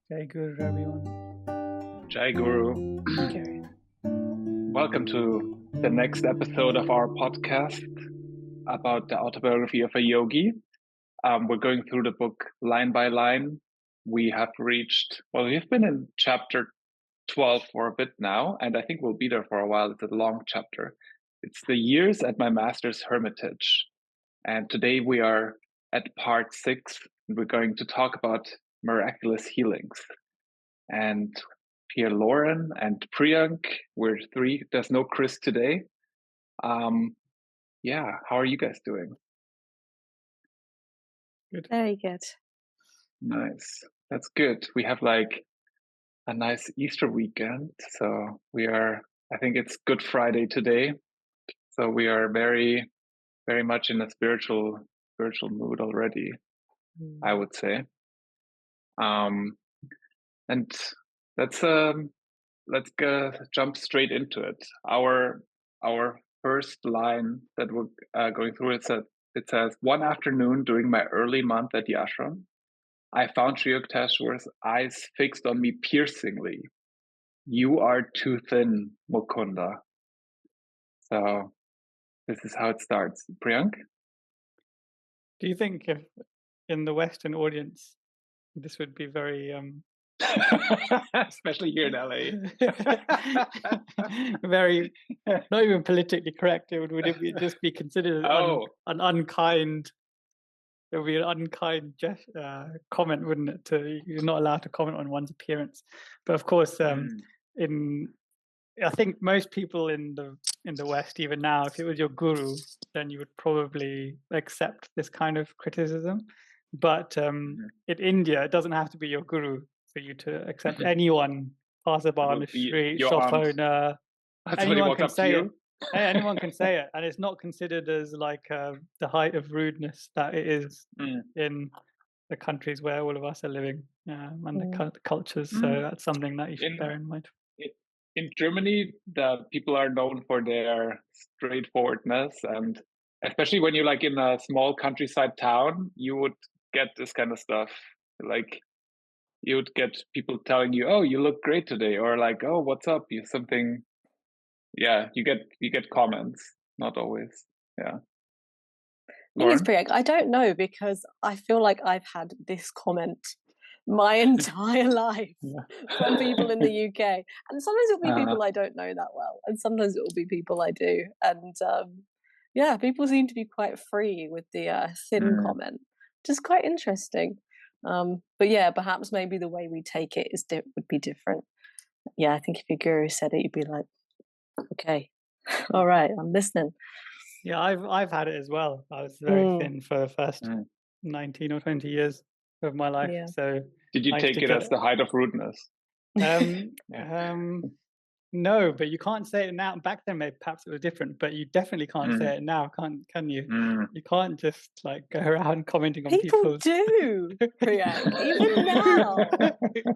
Jai Guru, everyone. Jai Guru. Okay. Welcome to the next episode of our podcast about the autobiography of a yogi. We're going through the book line by line. We've been in chapter 12 for a bit now, and I think we'll be there for a while. It's a long chapter. It's the years at my master's hermitage. And today we are at part 6. We're going to talk about miraculous healings. And here Lauren and Priyank, we're 3. There's no Chris today. How are you guys doing? Good. Very good. Nice. That's good. We have like a nice Easter weekend. So I think it's Good Friday today. So we are very, very much in a spiritual mood already, I would say. And let's go jump straight into it. Our first line that we're going through, it says, one afternoon during my early month at the ashram, I found Sri Yukteswar's eyes fixed on me piercingly. You are too thin, Mukunda. So this is how it starts. Priyank? Do you think if in the Western audience, this would be very especially here in LA, very not even politically correct? Would it just be considered an unkind? It would be an unkind comment, wouldn't it? You're not allowed to comment on one's appearance. But of course, I think most people in the West, even now, if it was your guru, then you would probably accept this kind of criticism. But in India, it doesn't have to be your guru for you to accept anyone, passerby on the street, shop owner. Anyone can say it. Anyone can say it, and it's not considered as like the height of rudeness that it is in the countries where all of us are living and the cultures. So that's something that you should bear in mind. In Germany, the people are known for their straightforwardness, and especially when you're like in a small countryside town, you would get this kind of stuff. Like you would get people telling you, "Oh, you look great today," or like, "Oh, what's up?" You something. Yeah, you get comments. Not always. Yeah. I think it's pretty. I don't know, because I feel like I've had this comment my entire life from people in the UK, and sometimes it'll be people I don't know that well, and sometimes it will be people I do, and people seem to be quite free with the thin comment, which is quite interesting. But yeah, perhaps maybe the way we take it would be different. Yeah, I think if your guru said it, you'd be like, okay, all right, I'm listening. Yeah, I've had it as well. I was very thin for the first 19 or 20 years of my life. Yeah. So did you take it as the height of rudeness? No, but you can't say it now. Back then, maybe perhaps it was different, but you definitely can't say it now, can you? You can't just like go around commenting on people. People do, Priyank, even now.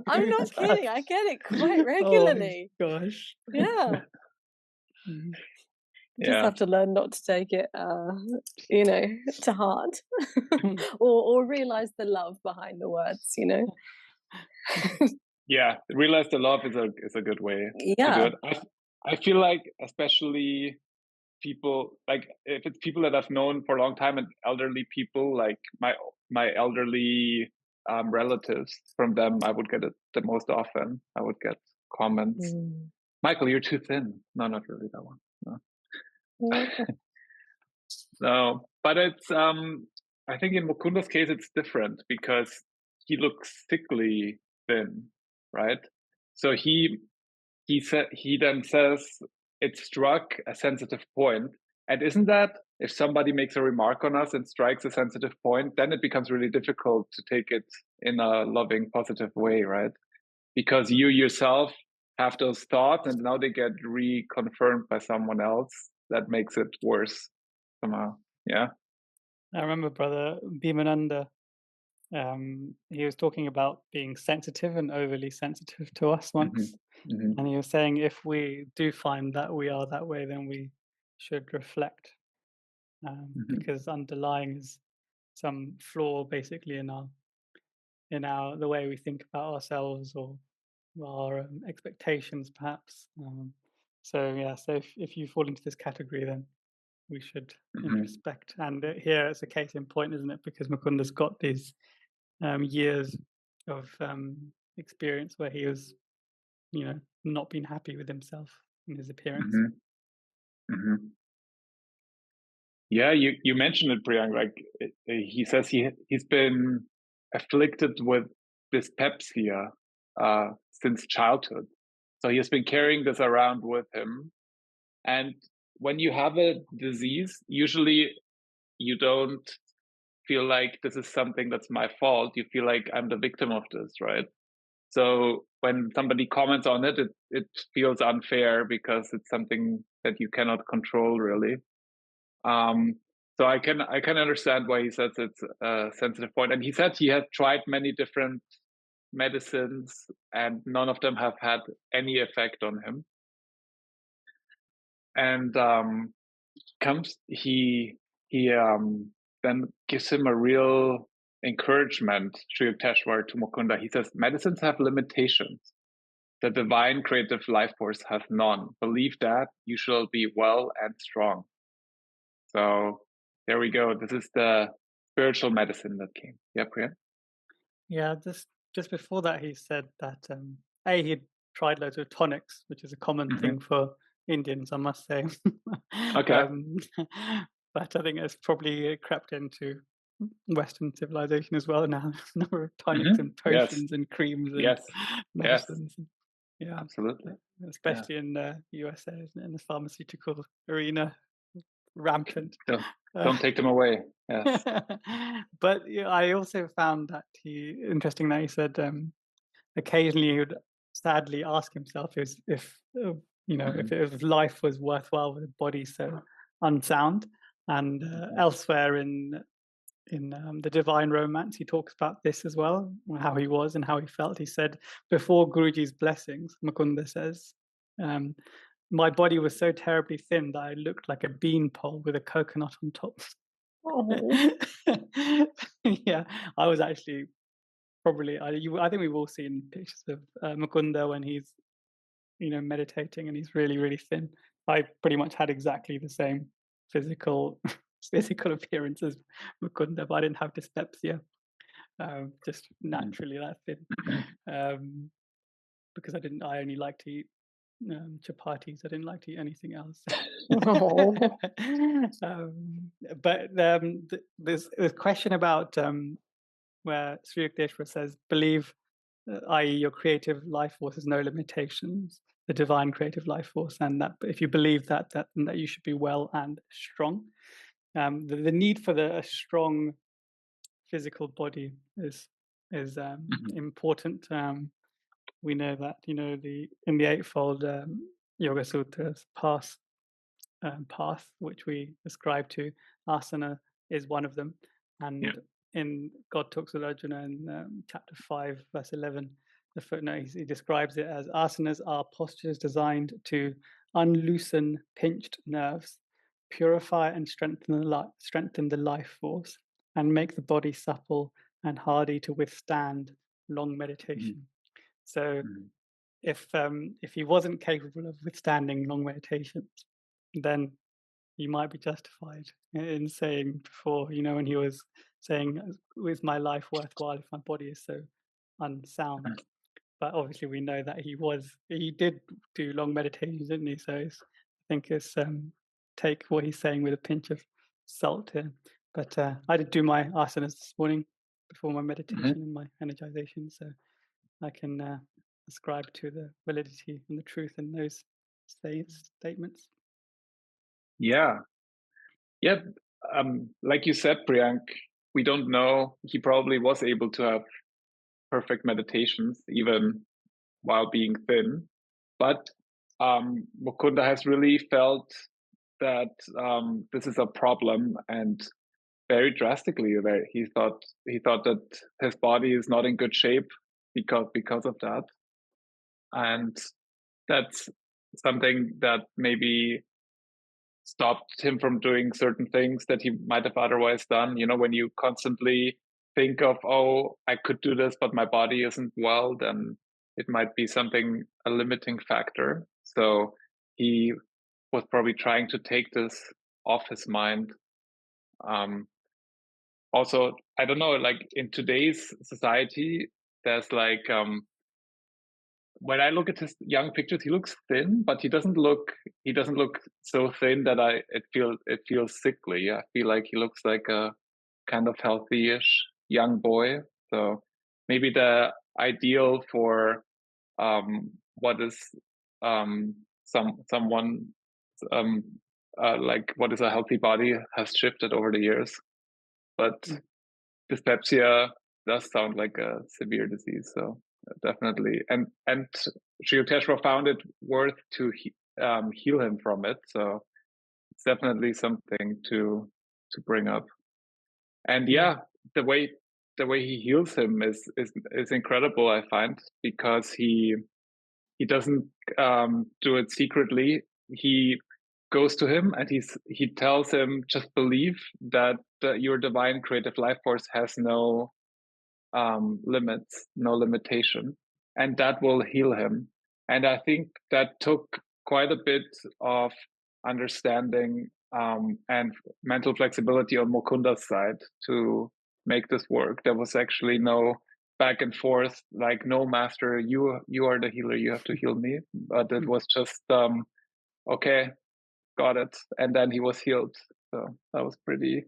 I'm not kidding. I get it quite regularly. Oh, gosh. Yeah. You just have to learn not to take it, to heart, or realize the love behind the words. Yeah, realize the love is a good way to do it. I feel like, especially people, like if it's people that I've known for a long time and elderly people, like my elderly relatives, from them I would get it the most often. I would get comments. Michael, you're too thin. No, not really that one. No. No, but it's I think in Mukunda's case it's different, because he looks sickly thin, right? So he then says it struck a sensitive point. And isn't that, if somebody makes a remark on us and strikes a sensitive point, then it becomes really difficult to take it in a loving, positive way, right? Because you yourself have those thoughts and now they get reconfirmed by someone else. That makes it worse somehow. Yeah. I remember Brother Bhimananda, he was talking about being sensitive and overly sensitive to us once. And he was saying, if we do find that we are that way, then we should reflect, because underlying is some flaw basically in in the way we think about ourselves or our expectations, perhaps. So if you fall into this category, then we should introspect. And here it's a case in point, isn't it? Because Mukunda's got these years of experience where he was, not being happy with himself and his appearance. Yeah, you mentioned it, Priyank. Like he says he's been afflicted with dyspepsia since childhood, so he has been carrying this around with him. And when you have a disease, usually you don't feel like this is something that's my fault. You feel like I'm the victim of this, right? So when somebody comments on it, it feels unfair because it's something that you cannot control, really. So I can understand why he says it's a sensitive point. And he said he had tried many different medicines and none of them have had any effect on him. And he then gives him a real encouragement, Sri Yukteswar, to Mukunda. He says, medicines have limitations. The divine creative life force has none. Believe that, you shall be well and strong. So there we go. This is the spiritual medicine that came. Yeah, Priya? Yeah, just before that, he said that he'd tried loads of tonics, which is a common thing for Indians, I must say. Okay. But I think it's probably crept into Western civilization as well now. A number of tonics and potions and creams and medicines. Yeah, absolutely. Especially in the USA, isn't it? In the pharmaceutical arena, rampant. Don't take them away. Yes. But I also found that interesting that he said occasionally he would sadly ask himself if life was worthwhile with a body so unsound. And elsewhere in the Divine Romance, he talks about this as well, how he was and how he felt. He said, before Guruji's blessings, Mukunda says, my body was so terribly thin that I looked like a beanpole with a coconut on top. Oh. Yeah, I was actually probably, I think we've all seen pictures of Mukunda when he's, meditating and he's really, really thin. I pretty much had exactly the same physical appearance as Mukunda, but I didn't have dyspepsia. Just naturally that thin. Because I only like to eat chapatis. I didn't like to eat anything else. But there's a question about where Sri Yukteswar says, believe, i.e. your creative life force has no limitations, the divine creative life force, and that if you believe that you should be well and strong. The need for a strong physical body is important. We know that in the Eightfold Yoga Sutras path, which we ascribe to, asana is one of them. And in God Talks with Arjuna in chapter 5, verse 11, the footnote, he describes it as asanas are postures designed to unloosen pinched nerves, purify and strengthen the life force, and make the body supple and hardy to withstand long meditation. So if he wasn't capable of withstanding long meditations, then he might be justified in saying before, when he was saying, is my life worthwhile if my body is so unsound? But obviously we know that he did do long meditations, didn't he? So I think it's take what he's saying with a pinch of salt here. But I did do my asanas this morning before my meditation and my energization, so I can ascribe to the validity and the truth in those statements. Yeah. Like you said, Priyank, we don't know. He probably was able to have perfect meditations even while being thin, but Mukunda has really felt that this is a problem, and very drastically. He thought that his body is not in good shape because of that, and that's something that maybe stopped him from doing certain things that he might have otherwise done. When you constantly think of, oh, I could do this, but my body isn't well, then it might be something, a limiting factor. So he was probably trying to take this off his mind. Also, I don't know, like in today's society, there's like, when I look at his young pictures, he looks thin, but he doesn't look so thin that it feels sickly. I feel like he looks like a kind of healthy-ish young boy. So maybe the ideal for what is someone like what is a healthy body has shifted over the years. But dyspepsia does sound like a severe disease, so definitely. And Sri Yukteswar found it worth to heal him from it. So it's definitely something to bring up. And yeah, the way he heals him is incredible, I find, because he doesn't do it secretly. He goes to him and he tells him, just believe that your divine creative life force has no limits, no limitation, and that will heal him. And I think that took quite a bit of understanding and mental flexibility on Mukunda's side to make this work. There was actually no back and forth, like, no, master, you are the healer, you have to heal me. But it was just okay, got it, and then he was healed. So that was pretty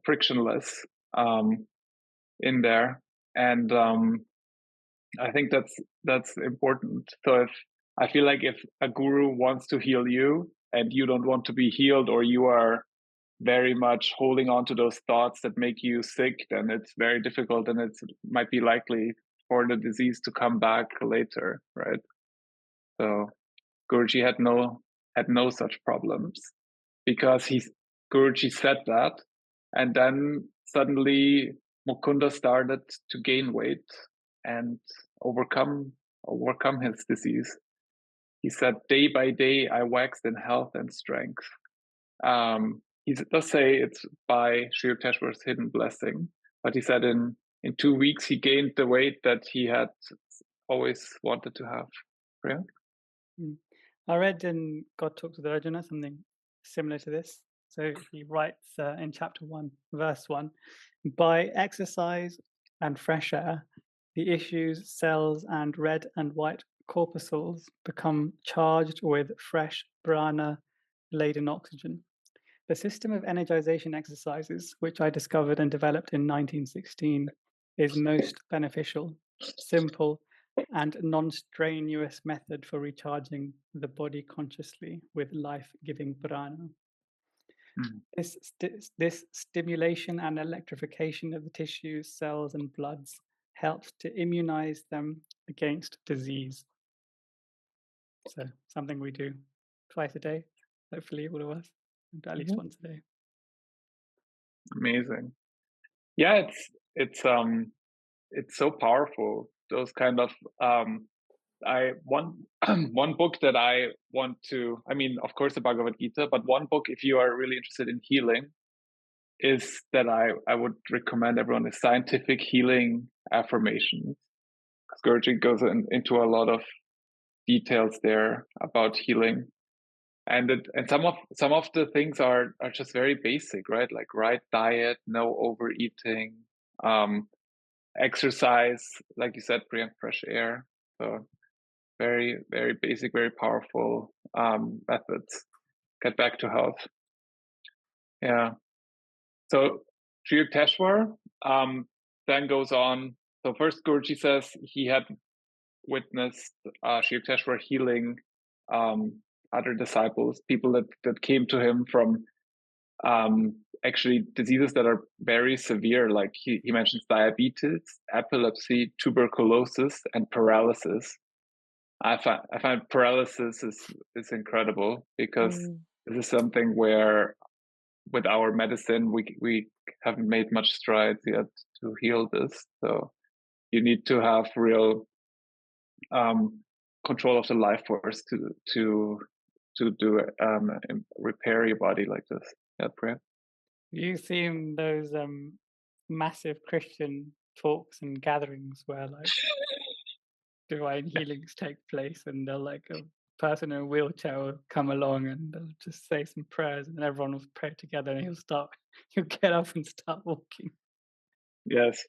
frictionless in there. And I think that's important. So I feel like if a guru wants to heal you and you don't want to be healed, or you are very much holding on to those thoughts that make you sick, then it's very difficult, and it might be likely for the disease to come back later, right? So Guruji had no such problems, because Guruji said that, and then suddenly Mukunda started to gain weight and overcome his disease. He said, day by day I waxed in health and strength. He does say it's by Sri Yukteswar's hidden blessing, but he said in 2 weeks he gained the weight that he had always wanted to have. Yeah? I read in God Talks with Arjuna something similar to this. So he writes in chapter 1, verse 1, by exercise and fresh air, the issues, cells, and red and white corpuscles become charged with fresh prana-laden oxygen. The system of energization exercises, which I discovered and developed in 1916, is most beneficial, simple, and non-strenuous method for recharging the body consciously with life-giving prana. This stimulation and electrification of the tissues, cells, and bloods helps to immunize them against disease. So something we do twice a day, hopefully all of us, at least once a day. Amazing. Yeah, it's so powerful. Those kind of one book that I want to, I mean, of course, the Bhagavad Gita, but one book, if you are really interested in healing, is that I would recommend everyone, is Scientific Healing Affirmations. Guruji goes into a lot of details there about healing, and some of the things are just very basic, right? Like right diet, no overeating, exercise, like you said, Priyank, fresh air. So very, very basic, very powerful methods. Get back to health. Yeah. So Sri Yukteswar then goes on. So first Guruji says he had witnessed Sri Yukteswar healing other disciples, people that came to him from actually diseases that are very severe. Like he mentions diabetes, epilepsy, tuberculosis, and paralysis. I find paralysis is incredible, because this is something where with our medicine we haven't made much strides yet to heal this. So you need to have real control of the life force to do repair your body like this. Yeah, Priya? You've seen those massive Christian talks and gatherings where like divine healings take place, and they'll like a person in a wheelchair will come along and they'll just say some prayers, and everyone will pray together, and he'll get up and start walking. Yes.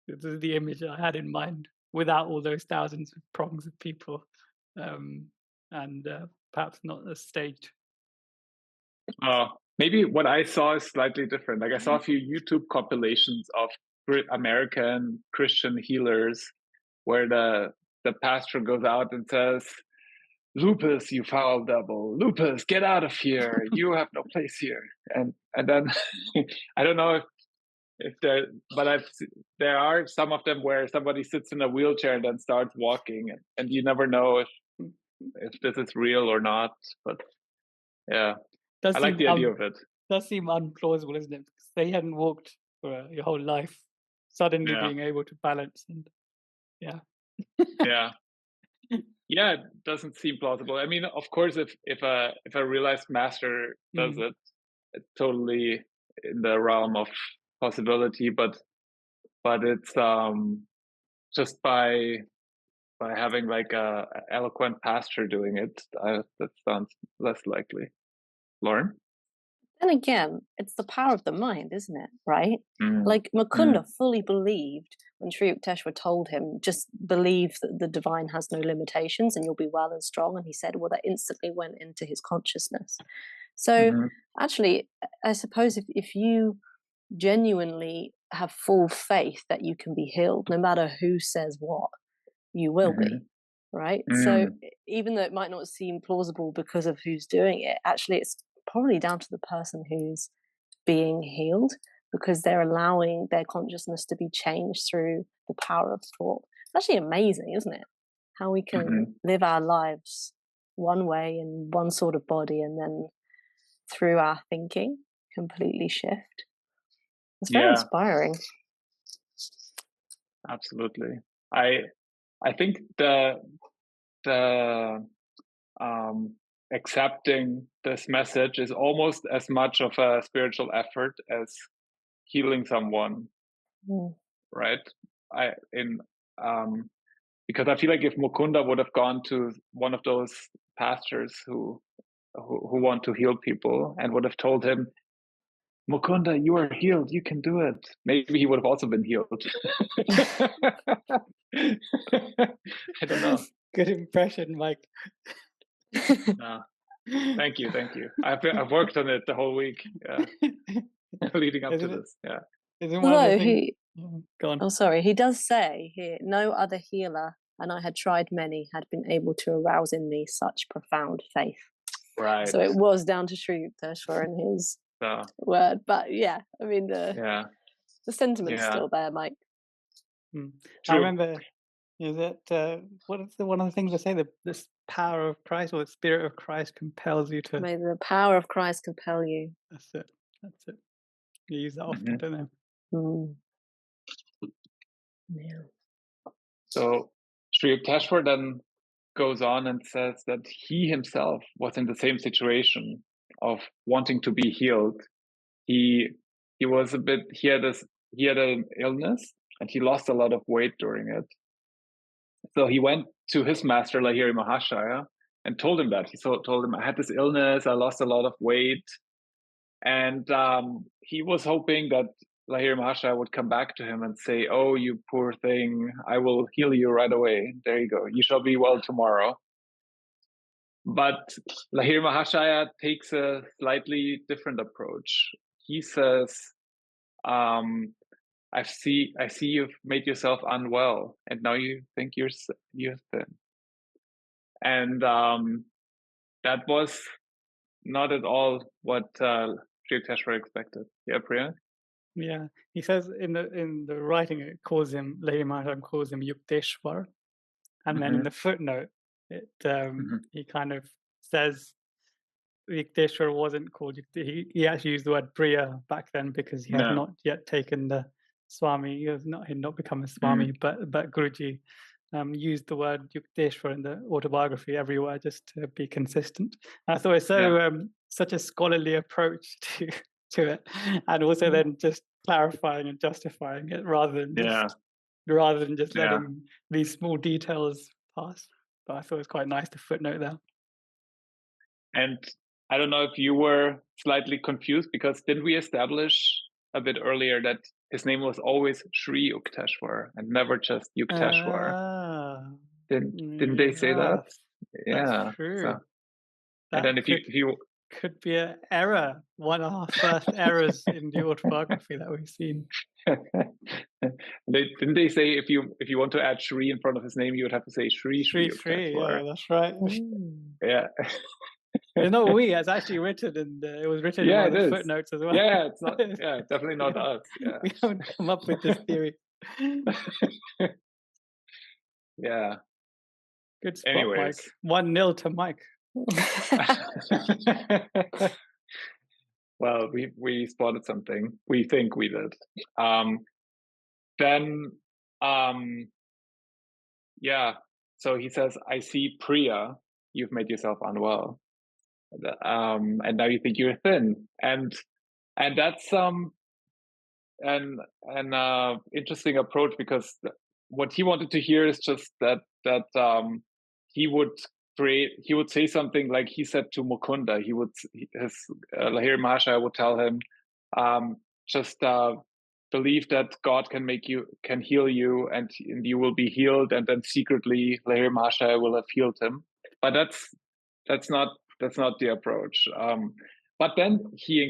This is the image I had in mind, without all those thousands of prongs of people, and perhaps not as staged. Maybe what I saw is slightly different. Like I saw a few YouTube compilations of American Christian healers where the pastor goes out and says, "Lupus, you foul devil! Lupus, get out of here! You have no place here." And then I don't know if there are some of them where somebody sits in a wheelchair and then starts walking, and you never know if this is real or not. But yeah, I like the idea of it. Does seem unplausible, isn't it? Because they hadn't walked for your whole life, suddenly being able to balance, and yeah. Yeah, it doesn't seem plausible. I mean, of course, if a realized master does it, it's totally in the realm of possibility. But it's just by having like a eloquent pastor doing it, that sounds less likely. Lauren? And again, it's the power of the mind, isn't it? Right? Like Mukunda fully believed when Sri Yukteswar told him, just believe that the divine has no limitations and you'll be well and strong. And he said, well, that instantly went into his consciousness. So actually, I suppose if you genuinely have full faith that you can be healed, no matter who says what, you will be. Right? So even though it might not seem plausible because of who's doing it, actually it's probably down to the person who's being healed, because they're allowing their consciousness to be changed through the power of thought. It's actually amazing, isn't it? How we can live our lives one way in one sort of body, and then through our thinking completely shift. It's very inspiring. Absolutely. I think the accepting this message is almost as much of a spiritual effort as healing someone, right? Because I feel like if Mukunda would have gone to one of those pastors who want to heal people and would have told him, "Mukunda, you are healed, you can do it," maybe he would have also been healed. I don't know. Good impression, Mike. Thank you. I've worked on it the whole week, leading up to this. Although he does say here, no other healer, and I had tried many, had been able to arouse in me such profound faith. Right. So it was down to Sri Yukteswar and his word, but yeah, I mean the sentiment's still there, Mike. I remember. Is it what is one of the things I say? This power of Christ, or the Spirit of Christ, compels you to. May the power of Christ compel you. That's it. You use that often, don't they? So Sri Yukteswar then goes on and says that he himself was in the same situation of wanting to be healed. He was he had an illness and he lost a lot of weight during it. So he went to his master, Lahiri Mahasaya, and told him that. He told him, I had this illness, I lost a lot of weight. And he was hoping that Lahiri Mahasaya would come back to him and say, "Oh, you poor thing, I will heal you right away. There you go. You shall be well tomorrow." But Lahiri Mahasaya takes a slightly different approach. He says, I see you've made yourself unwell, and now you think you're thin. And that was not at all what Sri Yukteswar expected. Yeah, Priya? Yeah, he says in the writing, it calls him, Lahiri Mahasaya calls him Yukteswar, and then in the footnote, he kind of says Yukteswar wasn't called. He actually used the word Priya back then because he had not yet taken the Swami. He had not become a Swami, but Guruji used the word Yukteswar in the autobiography everywhere just to be consistent. I thought it's such a scholarly approach to it, and also then just clarifying and justifying it rather than just letting these small details pass. But I thought it was quite nice to footnote that. And I don't know if you were slightly confused, because didn't we establish a bit earlier that his name was always Sri Yukteswar and never just Yukteswar? Didn't they say that? That's true. So, and then if you could be an error, one of our first errors in the autobiography that we've seen. Didn't they say if you want to add Shri in front of his name, you would have to say Shri. Yeah, that's right. Yeah. It's not we. It's actually written it was written in one of the footnotes as well. Yeah, it's not. Yeah, definitely not us. Yeah. We haven't come up with this theory. Yeah. Good spot, anyways. Mike. 1-0 to Mike. Well, we spotted something. We think we did. So he says, I see, Priya, you've made yourself unwell. And now you think you're thin. And that's an interesting approach, because what he wanted to hear is just that he would say something like he said to Mukunda. His Lahiri Mahasaya would tell him, just believe that God can heal you, and you will be healed. And then secretly, Lahiri Mahasaya will have healed him. But that's not the approach. But then he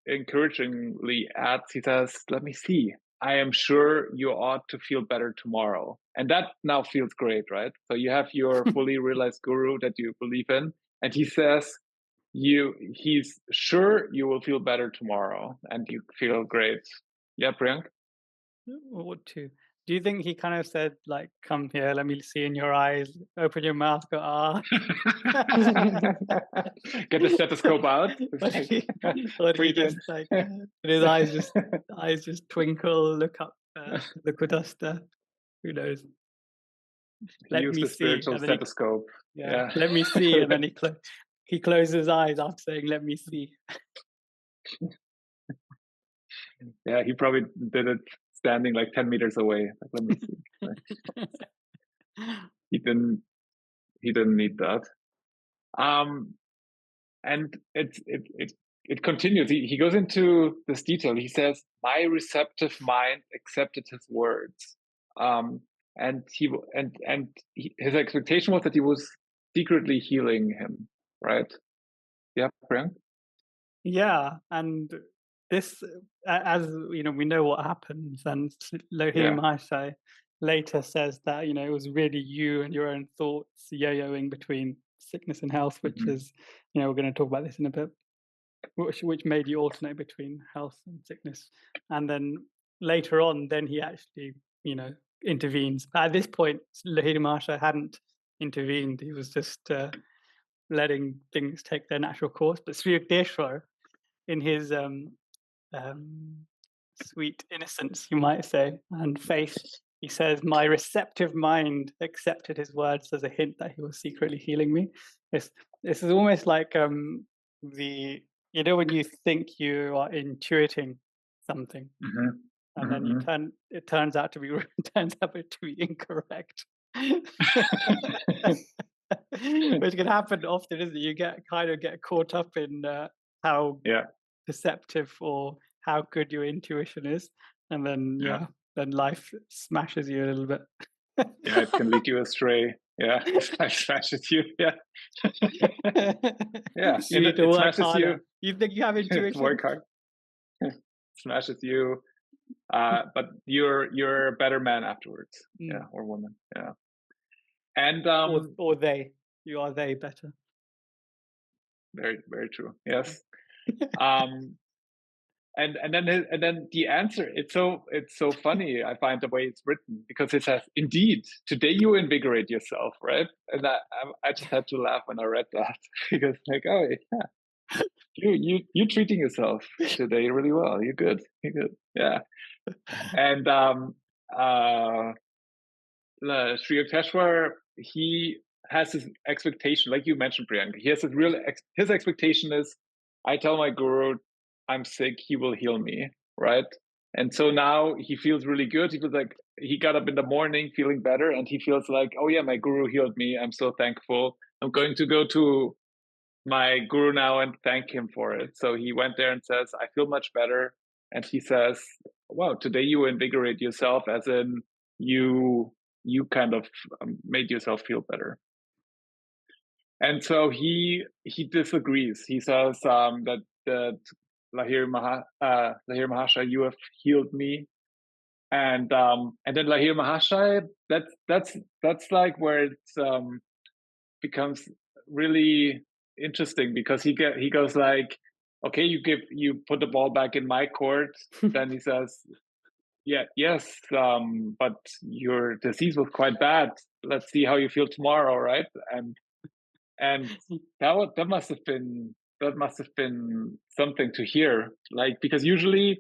encouragingly adds, he says, let me see, I am sure you ought to feel better tomorrow. And that now feels great, right? So you have your fully realized guru that you believe in, and he says he's sure you will feel better tomorrow, and you feel great. Yeah, Priyank? What to? Do you think he kind of said, like, come here, let me see in your eyes, open your mouth, go, ah. Get the stethoscope out. Or he just, like, his eyes just twinkle, look up, look at us there. Who knows? Let me see. Spiritual stethoscope. Yeah. Let me see. And then he closes his eyes after saying, let me see. Yeah, he probably did it standing like 10 meters away. Like, let me see. He didn't need that. And it continues. He goes into this detail. He says, my receptive mind accepted his words. And his expectation was that he was secretly healing him, right? Yeah, Priyank? Yeah, and this, as you know, we know what happens, and Lahiri Mahasaya later says that, you know, it was really you and your own thoughts yo-yoing between sickness and health, which is, you know, we're going to talk about this in a bit, which made you alternate between health and sickness. And then later on, then he actually, you know, intervenes. At this point, Lahiri Mahasaya hadn't intervened. He was just letting things take their natural course. But Sri Yukteswar, in his sweet innocence, you might say, and faith, he says, my receptive mind accepted his words as a hint that he was secretly healing me. This is almost like you know, when you think you are intuiting something, and then it turns out to be incorrect. Which can happen often, isn't it? You get caught up in how perceptive or how good your intuition is, and then then life smashes you a little bit. Yeah, it can lead you astray. Yeah, life smashes you. Yeah, yeah. You need to work harder. You think you have intuition? Work hard. Smashes you, but you're a better man afterwards. Yeah, or woman. Yeah, and or they. You are they better. Very, very true. Yes. And then the answer, it's so funny. I find the way it's written, because it says, indeed, today you invigorate yourself, right? And I just had to laugh when I read that, because like, oh yeah, you're treating yourself today really well. You're good. Yeah. And Sri Yukteswar, he has his expectation, like you mentioned, Priyanka. He has his expectation is, I tell my guru, I'm sick, he will heal me, right? And so now he feels really good. He feels like he got up in the morning feeling better, and he feels like, oh yeah, my guru healed me. I'm so thankful. I'm going to go to my guru now and thank him for it. So he went there and says, I feel much better. And he says, wow, today you invigorate yourself, as in you kind of made yourself feel better. And so he disagrees. He says that Lahiri Mahasaya, you have healed me. And then Lahiri Mahasaya, that's like where it becomes really interesting, because he goes like, okay, you put the ball back in my court. Then he says, yes, but your disease was quite bad. Let's see how you feel tomorrow, right? And that must have been something to hear, like, because usually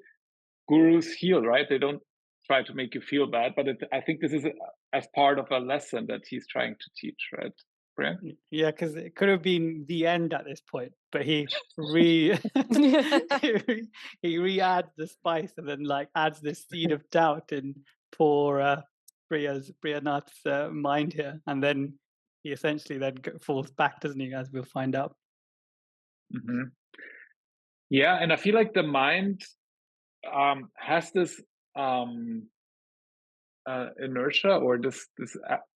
gurus heal, right? They don't try to make you feel bad, but I think this is as part of a lesson that he's trying to teach, right? Brian? Yeah, because it could have been the end at this point, but he he re-adds the spice, and then like adds this seed of doubt in poor Priyanath's mind here, and then he essentially then falls back, doesn't he? As we'll find out. Mm-hmm. Yeah, and I feel like the mind has this inertia, or this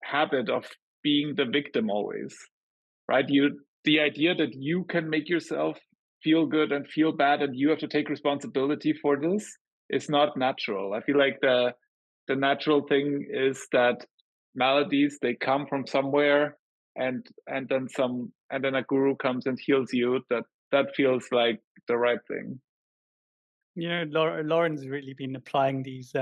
habit of being the victim always, right? The idea that you can make yourself feel good and feel bad, and you have to take responsibility for this, is not natural. I feel like the natural thing is that maladies, they come from somewhere, and then a guru comes and heals you. That feels like the right thing. You know, Lauren's really been applying these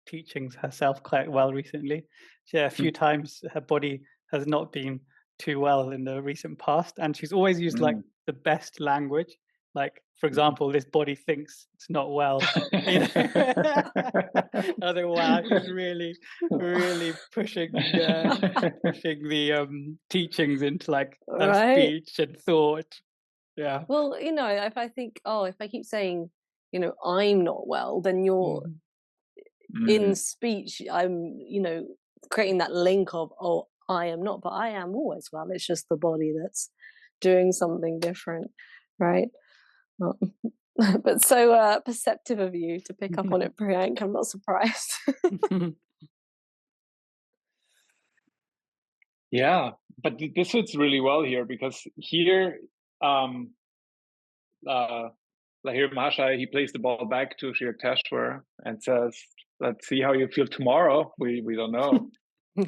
teachings herself quite well recently. A few times her body has not been too well in the recent past, and she's always used like the best language. Like, for example, this body thinks it's not well. You know? I think, wow, she's really pushing the teachings into like speech and thought. Yeah. Well, you know, if I think, if I keep saying, you know, I'm not well, then you're in speech, I'm, you know, creating that link of, oh, I am not, but I am always well. It's just the body that's doing something different, right? But so perceptive of you to pick up on it, Priyank. I'm not surprised. Yeah, but this fits really well here, because here Lahiri Mahasaya, he plays the ball back to Yukteswar and says, let's see how you feel tomorrow. We don't know.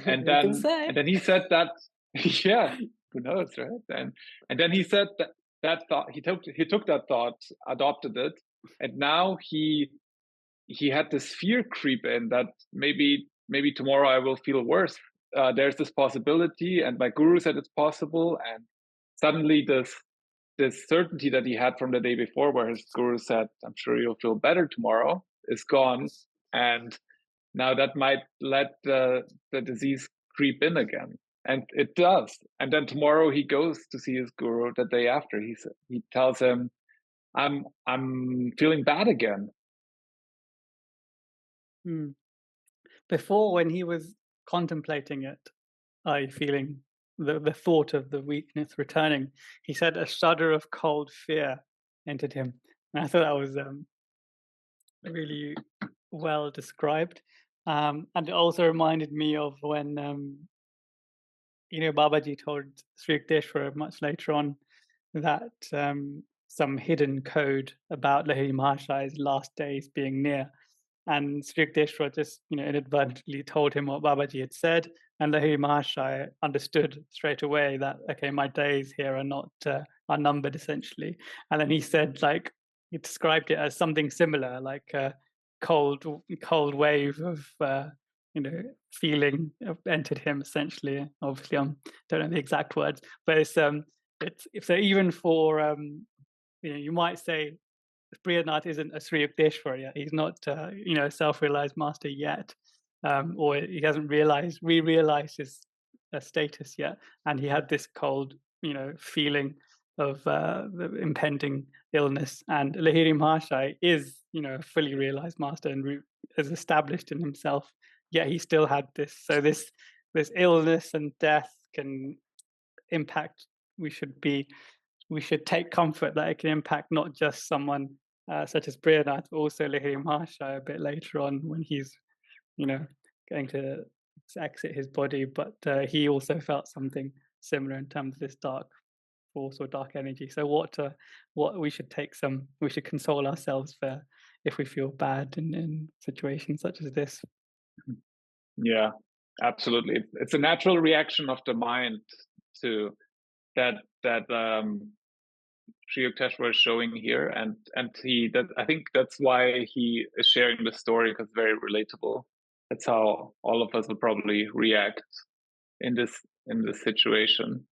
And then he said that, yeah, who knows, right? And then he said that thought, he took that thought, adopted it, and now he had this fear creep in that maybe tomorrow I will feel worse. There's this possibility, and my guru said it's possible, and suddenly this certainty that he had from the day before, where his guru said, I'm sure you'll feel better tomorrow, is gone. And now that might let the disease creep in again. And it does. And then tomorrow he goes to see his guru. The day after, he tells him, I'm feeling bad again. Before, when he was contemplating it, feeling the thought of the weakness returning, he said a shudder of cold fear entered him. And I thought that was really well described. And it also reminded me of when, you know, Babaji told Sri Yukteswar much later on that some hidden code about Lahiri Mahasaya's last days being near. And Sri Yukteswar just, you know, inadvertently told him what Babaji had said, and Lahiri Mahasaya understood straight away that, okay, my days here are not are numbered, essentially. And then he said, like, he described it as something similar, like a cold wave of you know, feeling entered him, essentially. Obviously, I don't know the exact words, but it's so even for you know, you might say Priyanath isn't a Sri Yukteswar yet. He's not, you know, a self-realized master yet, or he hasn't re-realized his status yet. And he had this cold, you know, feeling the impending illness. And Lahiri Mahasaya is, a fully realized master and is established in himself. Yet he still had this. So this illness and death can impact. We should take comfort that it can impact not just someone such as Priyanath, but also Lahiri Mahasaya a bit later on when he's, going to exit his body. But he also felt something similar in terms of this dark force or dark energy. So what we should console ourselves for if we feel bad in situations such as this. Yeah, absolutely. It's a natural reaction of the mind to that Sri Yukteswar is showing here, and I think that's why he is sharing the story, because it's very relatable. That's how all of us will probably react in this situation.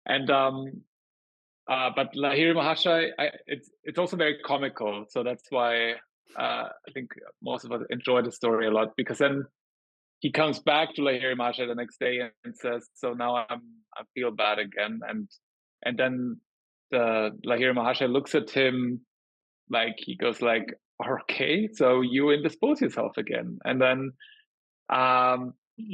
And but Lahiri Mahasaya, it's also very comical, so that's why I think most of us enjoy the story a lot, because then he comes back to Lahiri Mahasaya the next day and says, "So now I feel bad again," and then the Lahiri Mahasaya looks at him like he goes like, "Okay, so you indispose yourself again," and then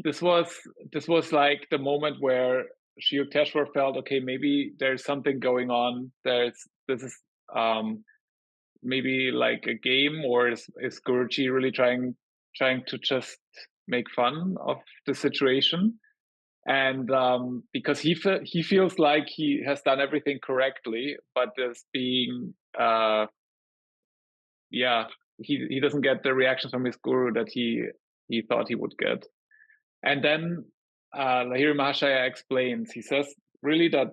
this was like the moment where Sri Yukteswar felt, okay, maybe there's something going on. This is maybe like a game, or is Guruji really trying to just make fun of the situation? And because he feels like he has done everything correctly, but is being he doesn't get the reaction from his guru that he thought he would get. And then Lahiri Mahasaya explains, he says really that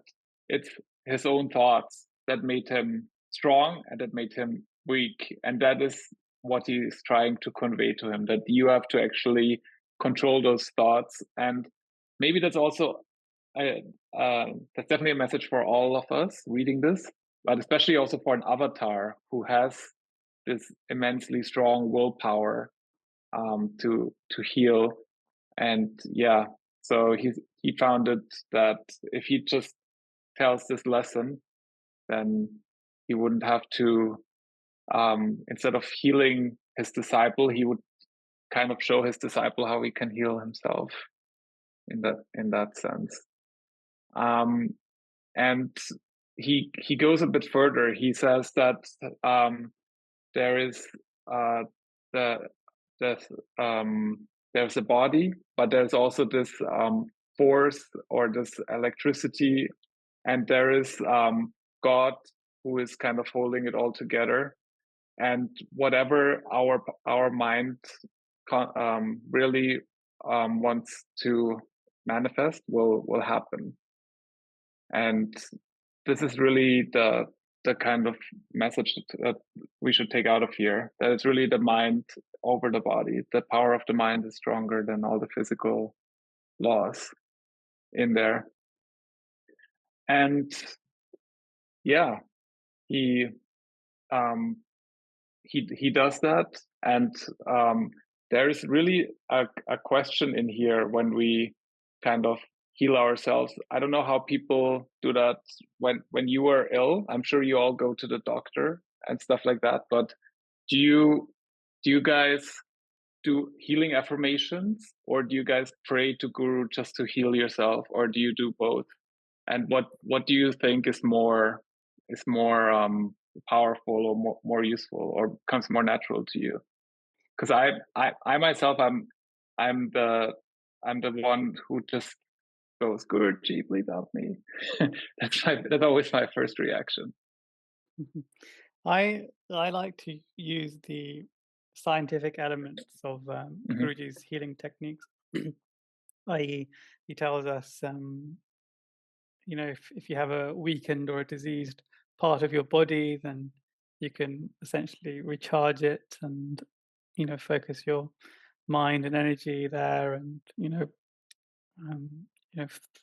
it's his own thoughts that made him strong and that made him weak. And that is what he is trying to convey to him, that you have to actually control those thoughts. And maybe that's also, that's definitely a message for all of us reading this, but especially also for an avatar who has this immensely strong willpower to heal. And so he found it that if he just tells this lesson, then he wouldn't have to, instead of healing his disciple, he would kind of show his disciple how he can heal himself in that sense. And he goes a bit further. He says that there is there's a body, but there's also this force or this electricity, and there is God who is kind of holding it all together. And whatever our mind really wants to manifest will happen. And this is really the kind of message that we should take out of here, that it's really the mind over the body. The power of the mind is stronger than all the physical laws in there. And he does that. And there is really a question in here when we kind of heal ourselves. I don't know how people do that when you are ill. I'm sure you all go to the doctor and stuff like that, but do you guys do healing affirmations, or do you guys pray to Guru just to heal yourself, or do you do both? And what do you think is more powerful or more useful, or comes more natural to you? Because I myself, I'm the one who just goes, Guruji, please help me. That's always my first reaction. I like to use the scientific elements of Guruji's healing techniques. i.e., he tells us, if you have a weakened or a diseased part of your body, then you can essentially recharge it and focus your mind and energy there, and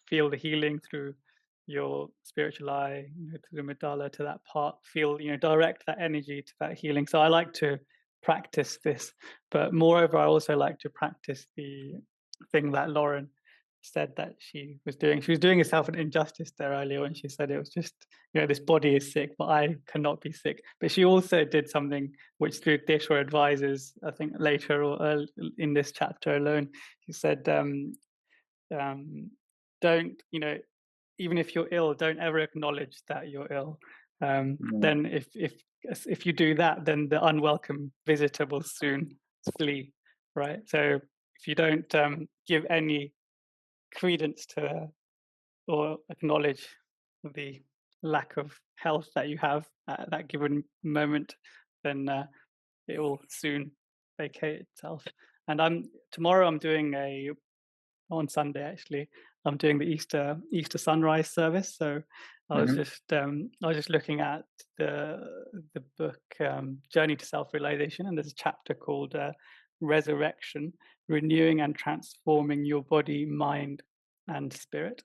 feel the healing through your spiritual eye, to the medulla, to that part, feel, direct that energy to that healing. So I like to practice this, but moreover, I also like to practice the thing that Lauren said that she was doing herself an injustice there earlier when she said it was just, this body is sick, but I cannot be sick. But she also did something which Yukteswar advises, I think later or in this chapter alone. She said, don't, even if you're ill, don't ever acknowledge that you're ill. Then if you do that, then the unwelcome visitor will soon flee, right? So if you don't give any credence to or acknowledge the lack of health that you have at that given moment, then it will soon vacate itself. And tomorrow I'm doing on Sunday actually, I'm doing the Easter sunrise service. So I was just looking at the book Journey to Self-Realization, and there's a chapter called Resurrection, Renewing and Transforming Your Body, Mind and Spirit.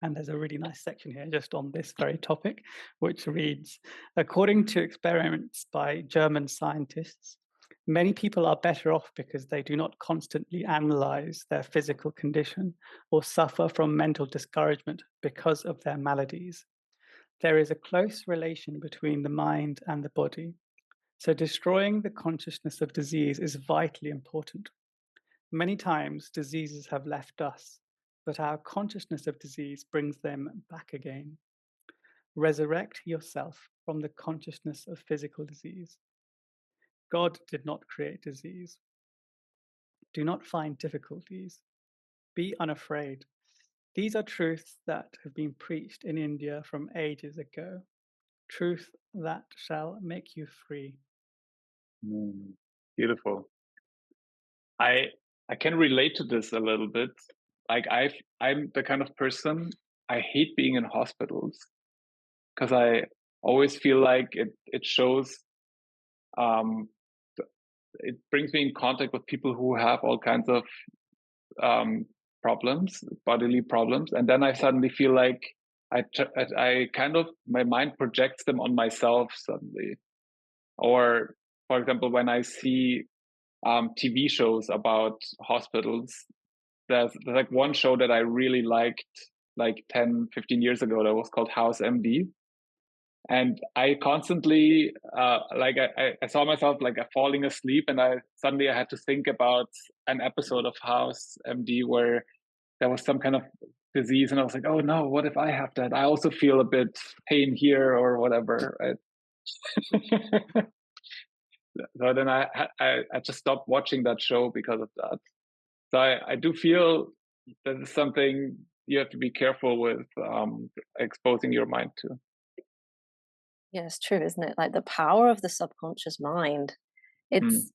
And there's a really nice section here just on this very topic, which reads, according to experiments by German scientists, many people are better off because they do not constantly analyze their physical condition or suffer from mental discouragement because of their maladies. There is a close relation between the mind and the body. So destroying the consciousness of disease is vitally important. Many times diseases have left us, but our consciousness of disease brings them back again. Resurrect yourself from the consciousness of physical disease. God did not create disease. Do not find difficulties. Be unafraid. These are truths that have been preached in India from ages ago. Truth that shall make you free. Beautiful. I can relate to this a little bit. Like I'm the kind of person, I hate being in hospitals because I always feel like it shows, it brings me in contact with people who have all kinds of problems, bodily problems, and then I suddenly feel like I kind of, my mind projects them on myself suddenly. Or, for example, when I see TV shows about hospitals, there's like one show that I really liked like 10, 15 years ago that was called House MD. And I constantly, I saw myself like falling asleep, and I had to think about an episode of House MD where there was some kind of disease, and I was like, oh no, what if I have that? I also feel a bit pain here or whatever, right? So then I just stopped watching that show because of that. So I do feel that is something you have to be careful with, exposing your mind to. Yeah, it's true, isn't it? Like the power of the subconscious mind, it's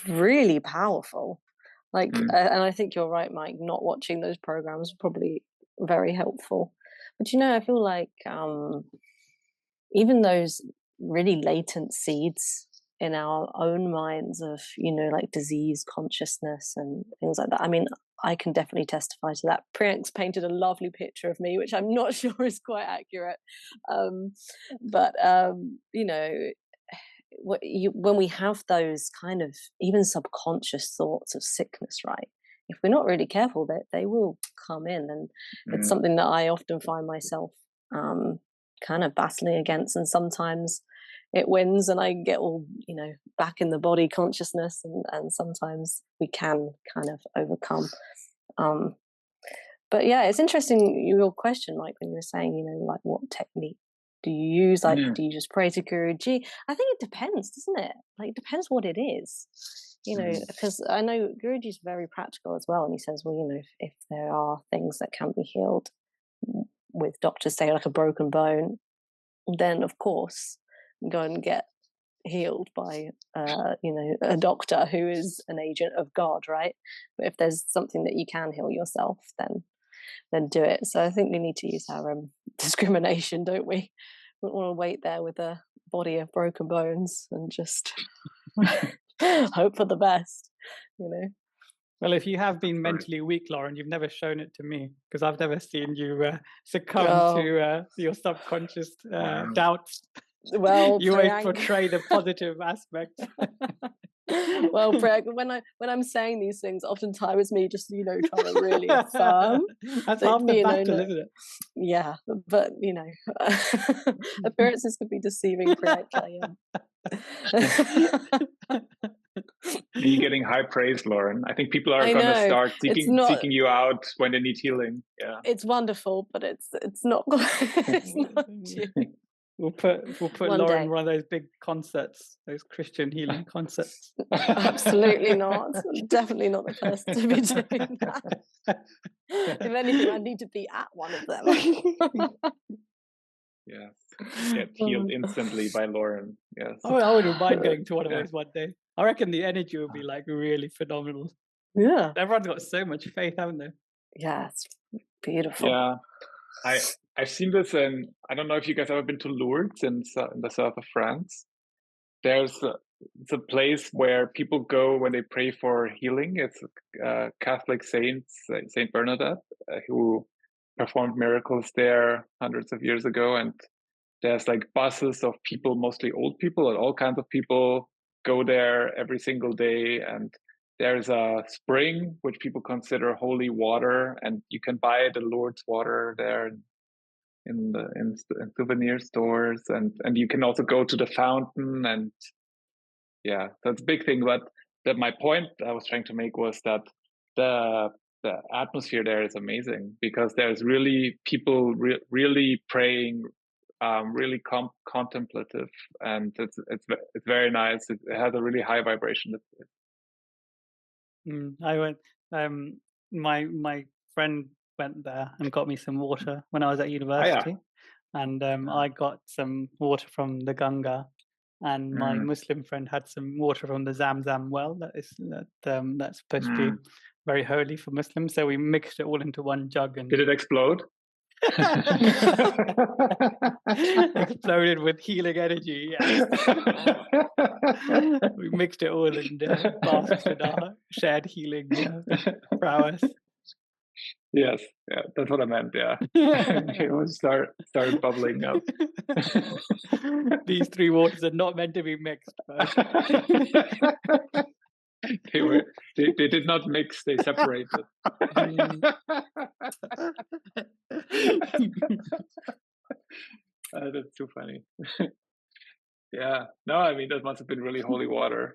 really powerful. Like, and I think you're right, Mike, not watching those programs is probably very helpful. But I feel like even those really latent seeds in our own minds of, like disease consciousness and things like that. I mean, I can definitely testify to that. Priyank's painted a lovely picture of me, which I'm not sure is quite accurate. But when we have those kind of even subconscious thoughts of sickness, right? If we're not really careful, they will come in, and it's something that I often find myself kind of battling against, and sometimes it wins and I get all back in the body consciousness, and sometimes we can kind of overcome. But yeah, it's interesting your question, like when you were saying, like what technique do you use? Like, do you just pray to Guruji? I think it depends, doesn't it? Like, it depends what it is, because I know Guruji's very practical as well, and he says, well, if there are things that can be healed with doctors say like a broken bone, then of course go and get healed by a doctor who is an agent of God, right? But if there's something that you can heal yourself, then do it. So I think we need to use our discrimination, don't we? We don't want to wait there with a body of broken bones and just hope for the best, Well, if you have been mentally weak, Lauren, you've never shown it to me, because I've never seen you succumb to your subconscious doubts. Well, you always portray the positive aspect. Well, Greg, when I'm saying these things, oftentimes it's me just trying to really affirm. That's half the battle, isn't it? Yeah, but appearances could be deceiving, Greg. You're getting high praise, Lauren. I think people are going to start seeking you out when they need healing. Yeah, it's wonderful, but it's not. It's not true. We'll put Lauren in one of those big concerts, those Christian healing concerts. Absolutely not. I'm definitely not the person to be doing that. If anything, I need to be at one of them. Yes, get healed instantly by Lauren. Yes. Oh, I wouldn't mind going to one of those one day. I reckon the energy will be like really phenomenal. Yeah, everyone's got so much faith, haven't they? Yeah, it's beautiful. Yeah, I've seen this, and I don't know if you guys ever been to Lourdes in the south of France. It's a place where people go when they pray for healing. It's Catholic saints, Saint Bernadette, who performed miracles there hundreds of years ago, and there's like buses of people, mostly old people, and all kinds of people go there every single day. And there's a spring which people consider holy water, and you can buy the Lourdes water there in souvenir stores, and you can also go to the fountain. And yeah, that's a big thing. But my point I was trying to make was that the atmosphere there is amazing, because there's really people really praying, really contemplative, and it's very nice. It has a really high vibration. I went. My friend went there and got me some water when I was at university, and I got some water from the Ganga, and my Muslim friend had some water from the Zamzam well. That's supposed to be very holy for Muslims. So we mixed it all into one jug. And did it explode? Exploded with healing energy. Yes. We mixed it all and basked in our shared healing prowess. Yes, yeah, that's what I meant. Yeah, it was started bubbling up. These three waters are not meant to be mixed. They did not mix. They separated. That's too funny. Yeah, no, I mean that must have been really holy water.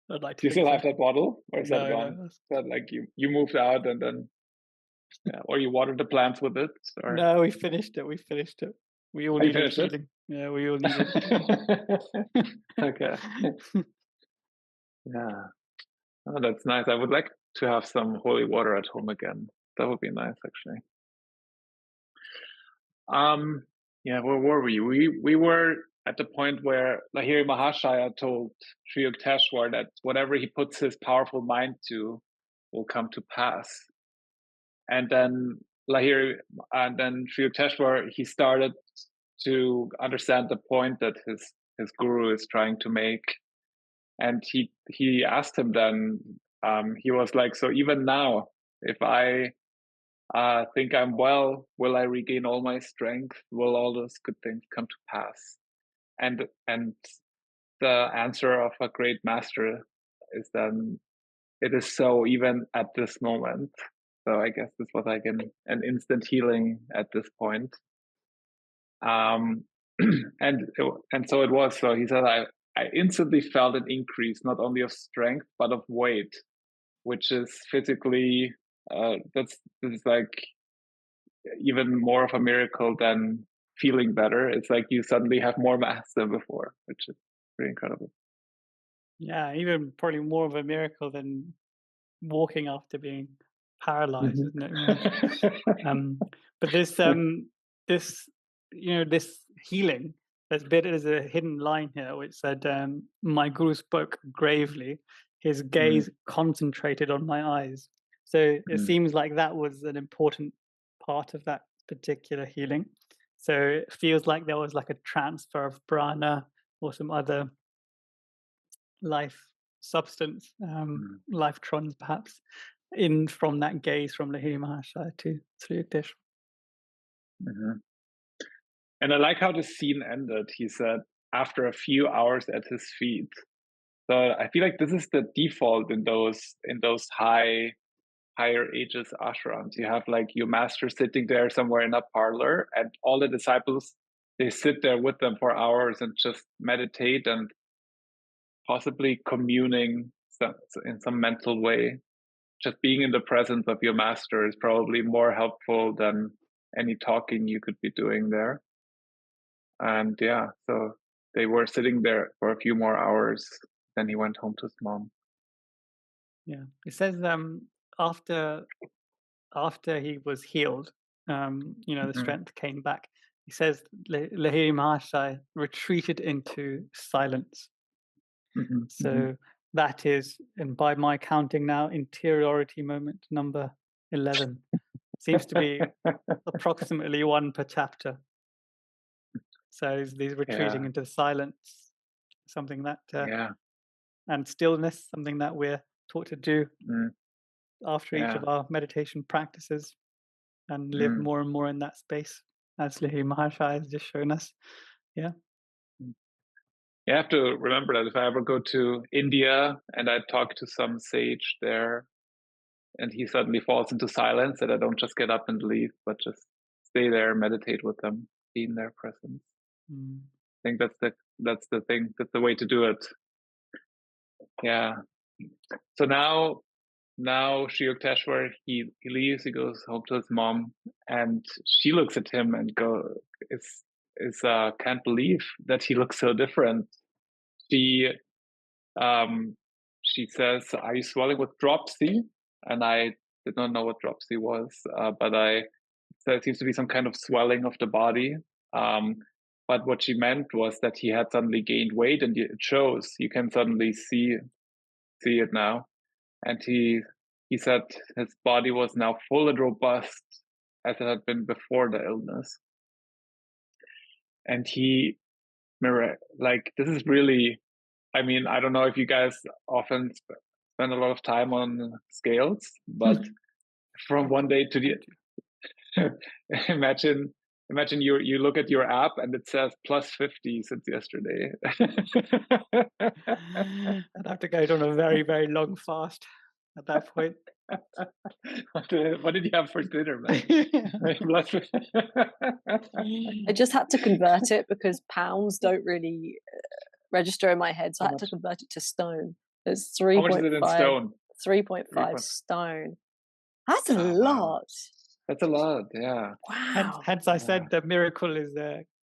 I'd like to. Do you still have that bottle, or is that gone? No. Is that like you moved out and then, or you watered the plants with it? Or? No, we finished it. We all needed healing. Yeah, we all needed it. Okay. Yeah. Oh, that's nice. I would like to have some holy water at home again. That would be nice, actually. Yeah, where were we? We were at the point where Lahiri Mahasaya told Sri Yukteswar that whatever he puts his powerful mind to will come to pass. And then Sri Yukteswar, he started to understand the point that his guru is trying to make. And he asked him then, he was like, so even now, if I think I'm well, will I regain all my strength? Will all those good things come to pass? And the answer of a great master is then, it is so even at this moment. So I guess this was like an instant healing at this point. And so it was. So he said, I instantly felt an increase, not only of strength, but of weight, which is physically, this is like even more of a miracle than feeling better. It's like you suddenly have more mass than before, which is pretty incredible. Yeah, even probably more of a miracle than walking after being paralyzed, isn't it? But this healing, there's a hidden line here which said, my guru spoke gravely, his gaze concentrated on my eyes. So it seems like that was an important part of that particular healing. So it feels like there was like a transfer of prana or some other life substance, life-trons perhaps, in from that gaze from Lahiri Mahasaya to Sri Yukteswar. And I like how the scene ended. He said, after a few hours at his feet. So I feel like this is the default in those higher ages ashrams. You have like your master sitting there somewhere in a parlor, and all the disciples, they sit there with them for hours and just meditate and possibly communing in some mental way. Just being in the presence of your master is probably more helpful than any talking you could be doing there. And yeah, so they were sitting there for a few more hours. Then he went home to his mom. Yeah, it says after he was healed, the strength came back. He says Lahiri Mahasaya retreated into silence. So that is, and by my counting now, interiority moment number 11. Seems to be approximately one per chapter. So he's retreating into silence, something that, and stillness, something that we're taught to do after each of our meditation practices, and live more and more in that space, as Lahiri Mahasaya has just shown us. Yeah. You have to remember that if I ever go to India and I talk to some sage there and he suddenly falls into silence, that I don't just get up and leave, but just stay there, meditate with them, be in their presence. I think that's the thing, that's the way to do it. Yeah. So now Sri Yukteswar, he leaves, he goes home to his mom, and she looks at him and can't believe that he looks so different. She says, "Are you swelling with dropsy?" And I did not know what dropsy was, but so it seems to be some kind of swelling of the body. But what she meant was that he had suddenly gained weight, and it shows. You can suddenly see it now. And he said his body was now full and robust as it had been before the illness. And this is really, I mean, I don't know if you guys often spend a lot of time on scales, but from one day to the imagine you look at your app and it says plus 50 since yesterday. I'd have to go on a very, very long fast at that point. What did you have for dinner, man? I just had to convert it because pounds don't really register in my head, so I had to convert it to stone. It's 3.5. How much is it in stone? 3.5 stone. That's a lot. That's a lot, yeah. Wow. Hence I said the miracle is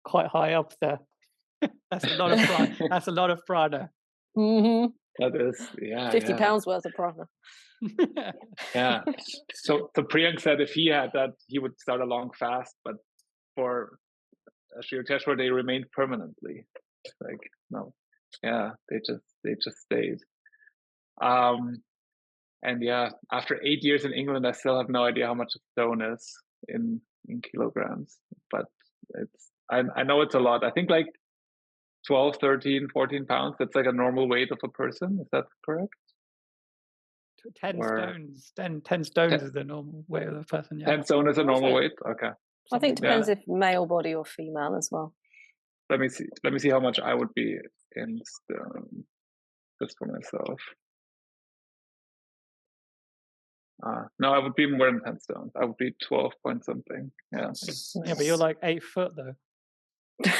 quite high up there. That's a lot of prana. That's a lot of prana. That is, yeah. 50 pounds worth of prana. Yeah. So Priyank said if he had that, he would start a long fast, but for Sri Yukteswar, they remained permanently. Like, no. Yeah, they just stayed. And yeah, after 8 years in England, I still have no idea how much a stone is in kilograms, but I know it's a lot. I think like 12, 13, 14 pounds. That's like a normal weight of a person. Is that correct? 10 stones. 10 stones is the normal weight of a person. Yeah. 10 stone is a normal weight. Okay. I think it depends if male body or female as well. Let me see how much I would be in stone, just for myself. No, I would be more than 10 stones. I would be 12 point something. Yeah. Yeah, but you're like 8 foot though.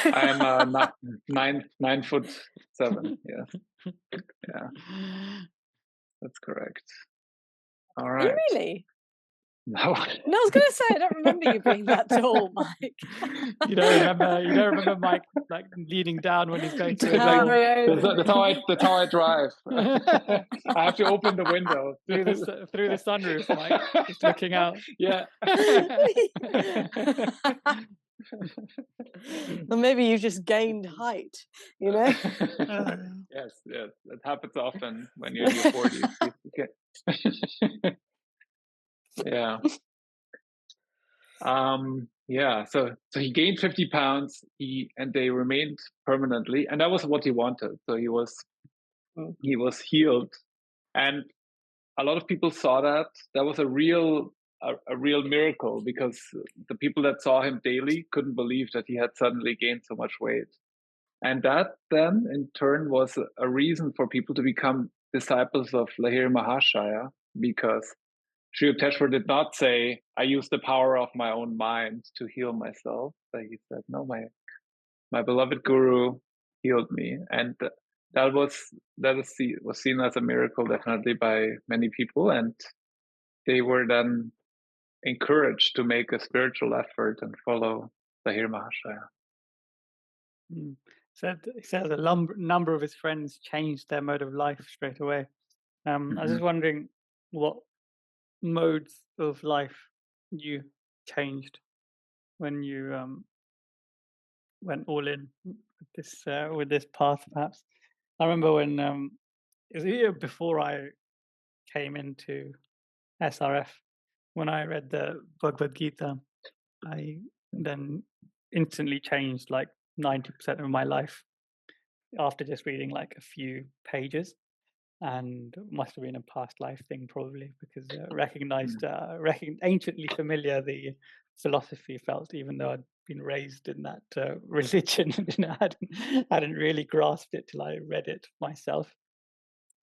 I'm 9'7". Yes. Yeah. That's correct. All right. Are you really? No. No, I was going to say I don't remember you being that tall, Mike. You don't remember Mike like leaning down when he's going to. That's how I drive. I have to open the window through the sunroof, Mike, just looking out. Yeah. Or maybe you just gained height, you know? Yes, that happens often when you're in your 40s. Yeah. Yeah, so he gained 50 pounds, and they remained permanently, and that was what he wanted. So he was healed, and a lot of people saw that was a real miracle, because the people that saw him daily couldn't believe that he had suddenly gained so much weight. And that then in turn was a reason for people to become disciples of Lahiri Mahasaya, because Sri Yukteswar did not say, I use the power of my own mind to heal myself. But he said, no, my beloved guru healed me. And that was seen as a miracle, definitely, by many people. And they were then encouraged to make a spiritual effort and follow Lahiri Mahasaya. He said a number of his friends changed their mode of life straight away. I was just wondering what modes of life you changed when you went all in with this path, perhaps. I remember when it was a year before I came into SRF, when I read the Bhagavad Gita, I then instantly changed like 90% of my life after just reading like a few pages. And must have been a past life thing probably, because recognized anciently familiar the philosophy felt, even though I'd been raised in that religion and hadn't really grasped it till I read it myself.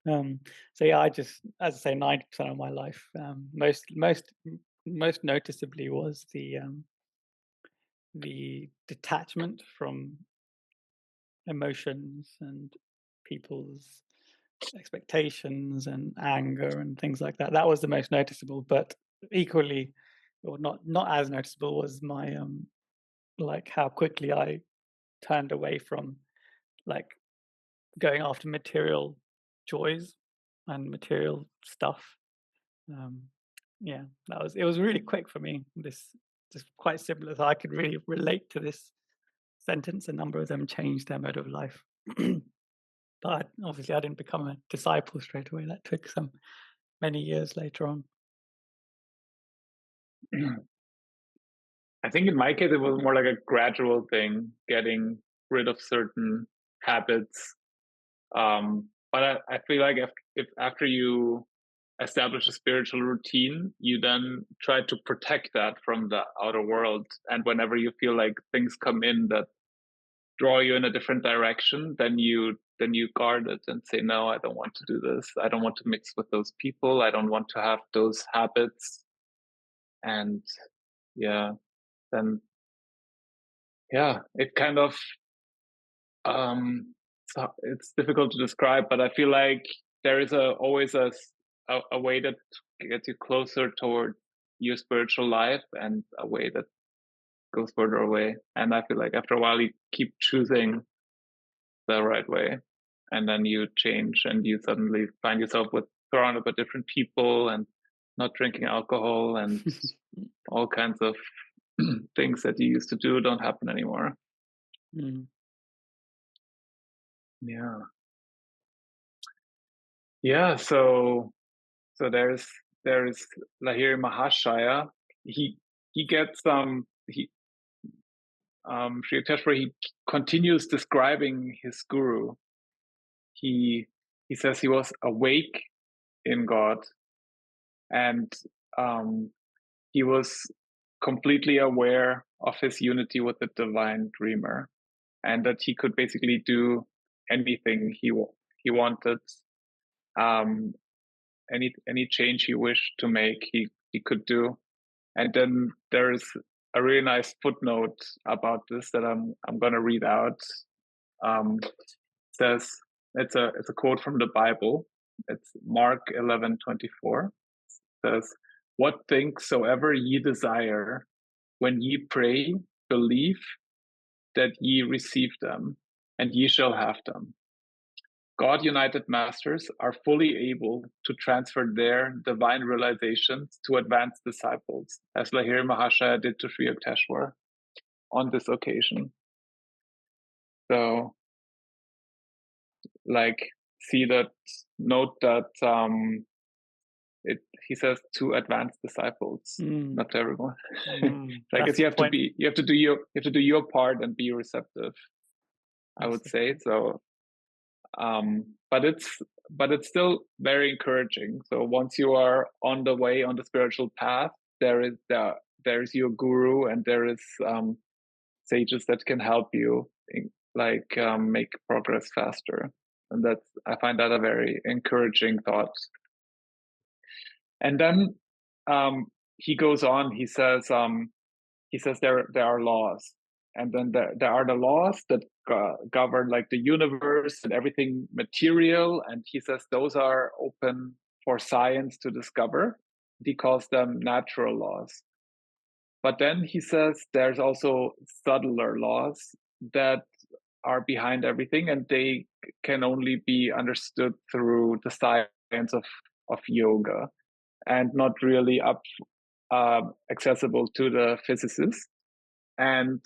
So yeah, I just, as I say, 90% of my life, most noticeably was the detachment from emotions and people's expectations and anger and things like that. That was the most noticeable, but equally, or not as noticeable, was my like how quickly I turned away from like going after material joys and material stuff. Yeah, it was really quick for me. This just quite similar, so I could really relate to this sentence. A number of them changed their mode of life. But obviously I didn't become a disciple straight away. That took many years later on. I think in my case, it was more like a gradual thing, getting rid of certain habits. But I feel like if after you establish a spiritual routine, you then try to protect that from the outer world. And whenever you feel like things come in that draw you in a different direction, then you guard it and say, no, I don't want to do this. I don't want to mix with those people. I don't want to have those habits. And then it kind of so it's difficult to describe, but I feel like there is always a way that gets you closer toward your spiritual life and a way that goes further away. And I feel like after a while you keep choosing the right way, and then you change and you suddenly find yourself surrounded by different people and not drinking alcohol and all kinds of things that you used to do don't happen anymore. So there's Lahiri Mahasaya. He gets Sri Yukteswar, he continues describing his guru. He says he was awake in God, and he was completely aware of his unity with the divine dreamer, and that he could basically do anything he wanted. Any change he wished to make, he could do. And then there's a really nice footnote about this that I'm going to read out. Says it's a quote from the Bible. It's Mark 11:24. Says, "What things soever ye desire, when ye pray, believe that ye receive them, and ye shall have them." God-united masters are fully able to transfer their divine realizations to advanced disciples, as Lahiri Mahasaya did to Sri Yukteswar on this occasion. So, note that he says to advanced disciples, not to everyone. I guess you have to do your part and be receptive. I would say so. But it's still very encouraging. So once you are on the way on the spiritual path, there's your guru, and there is sages that can help you make progress faster. And I find that a very encouraging thought. And then he goes on. He says there are laws, and then there are the laws that govern like the universe and everything material. And he says those are open for science to discover. He calls them natural laws. But then he says there's also subtler laws that are behind everything, and they can only be understood through the science of yoga, and not really accessible to the physicists. And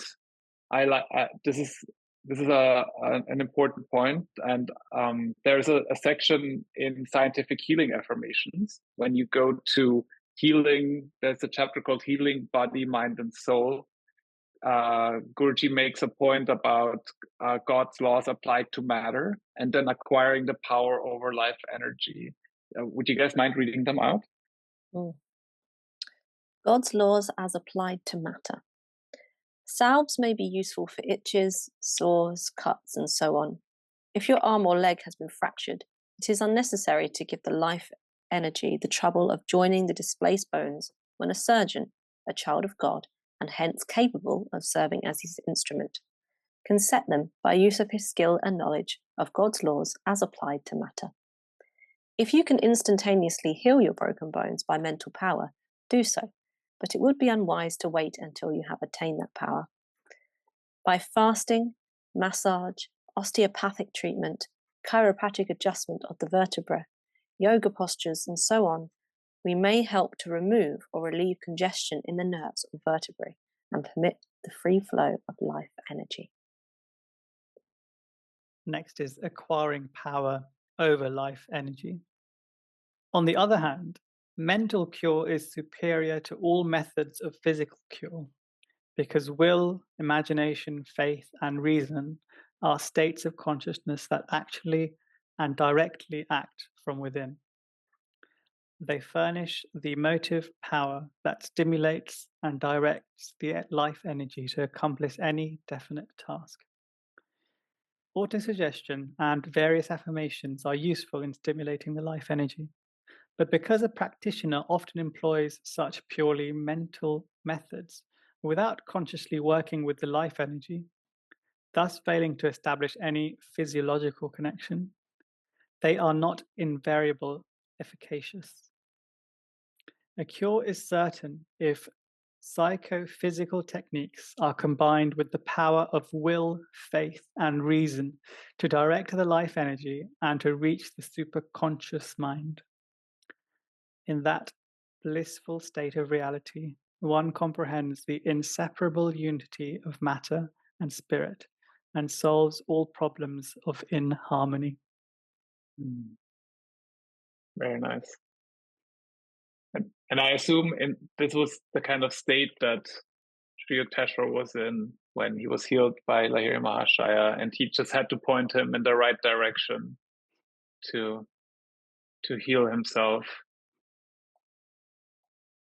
this is an important point. And there's a section in Scientific Healing Affirmations. When you go to healing, there's a chapter called Healing Body, Mind, and Soul. Guruji makes a point about God's laws applied to matter, and then acquiring the power over life energy. Would you guys mind reading them out? God's laws as applied to matter. Salves may be useful for itches, sores, cuts, and so on. If your arm or leg has been fractured, it is unnecessary to give the life energy the trouble of joining the displaced bones when a surgeon, a child of God, and hence capable of serving as his instrument, can set them by use of his skill and knowledge of God's laws as applied to matter. If you can instantaneously heal your broken bones by mental power, do so, but it would be unwise to wait until you have attained that power. By fasting, massage, osteopathic treatment, chiropractic adjustment of the vertebrae, yoga postures, and so on, we may help to remove or relieve congestion in the nerves or vertebrae and permit the free flow of life energy. Next is acquiring power over life energy. On the other hand, mental cure is superior to all methods of physical cure, because will, imagination, faith, and reason are states of consciousness that actually and directly act from within. They furnish the emotive power that stimulates and directs the life energy to accomplish any definite task. Autosuggestion and various affirmations are useful in stimulating the life energy, but because a practitioner often employs such purely mental methods without consciously working with the life energy, thus failing to establish any physiological connection, they are not invariably efficacious. A cure is certain if psychophysical techniques are combined with the power of will, faith, and reason to direct the life energy and to reach the superconscious mind. In that blissful state of reality, one comprehends the inseparable unity of matter and spirit and solves all problems of inharmony. Very nice. And I assume this was the kind of state that Sri Yukteswar was in when he was healed by Lahiri Mahasaya, and he just had to point him in the right direction to heal himself.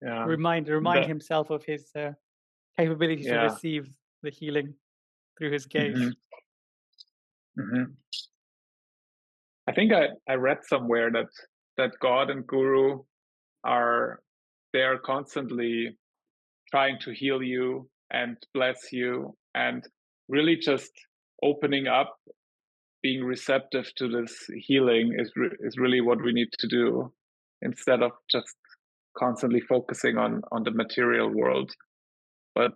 Yeah. Remind himself of his capability to receive the healing through his gaze. I think I read somewhere that God and Guru are constantly trying to heal you and bless you, and really just opening up, being receptive to this healing is really what we need to do, instead of just constantly focusing on the material world, but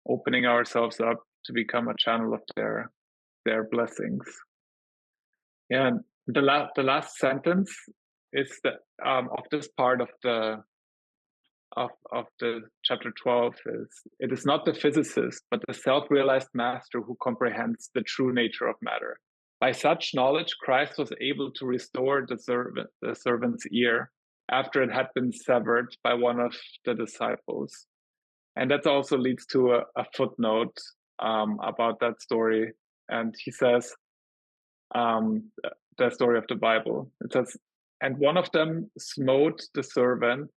opening ourselves up to become a channel of their blessings. Yeah, and the last sentence is of this part of the chapter 12 is, it is not the physicist, but the self-realized master who comprehends the true nature of matter. By such knowledge, Christ was able to restore the servant's ear after it had been severed by one of the disciples. And that also leads to a footnote about that story. And he says, the story of the Bible, it says, and one of them smote the servant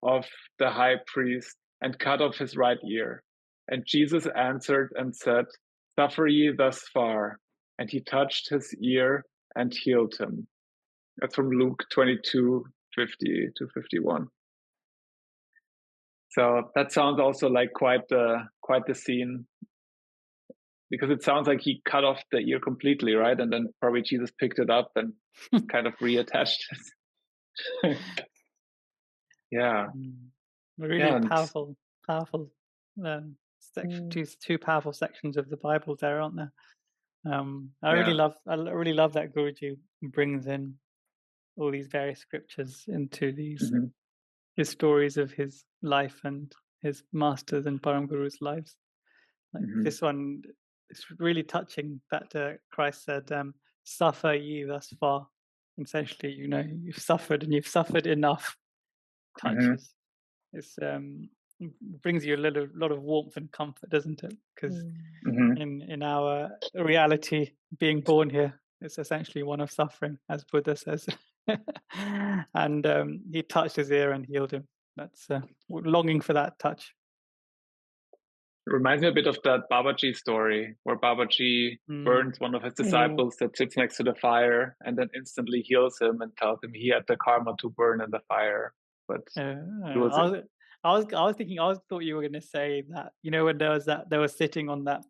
of the high priest and cut off his right ear. And Jesus answered and said, suffer ye thus far? And he touched his ear and healed him. That's from Luke 22:50-51. So that sounds also like quite the scene, because it sounds like he cut off the ear completely, right? And then probably Jesus picked it up and kind of reattached it. Yeah. Really powerful section. Two powerful sections of the Bible there, aren't there? I really love that Guruji brings in all these various scriptures into these his stories of his life and his masters and Param Guru's lives. Like this one, it's really touching that Christ said, "Suffer ye thus far." Essentially, you've suffered and you've suffered enough. Touches. It's brings you a lot of warmth and comfort, doesn't it? Because in our reality, being born here, it's essentially one of suffering, as Buddha says. And he touched his ear and healed him. That's longing for that touch. It reminds me a bit of that Babaji story, where Babaji burns one of his disciples that sits next to the fire, and then instantly heals him and tells him he had the karma to burn in the fire. But I thought you were going to say that, when they were sitting on that,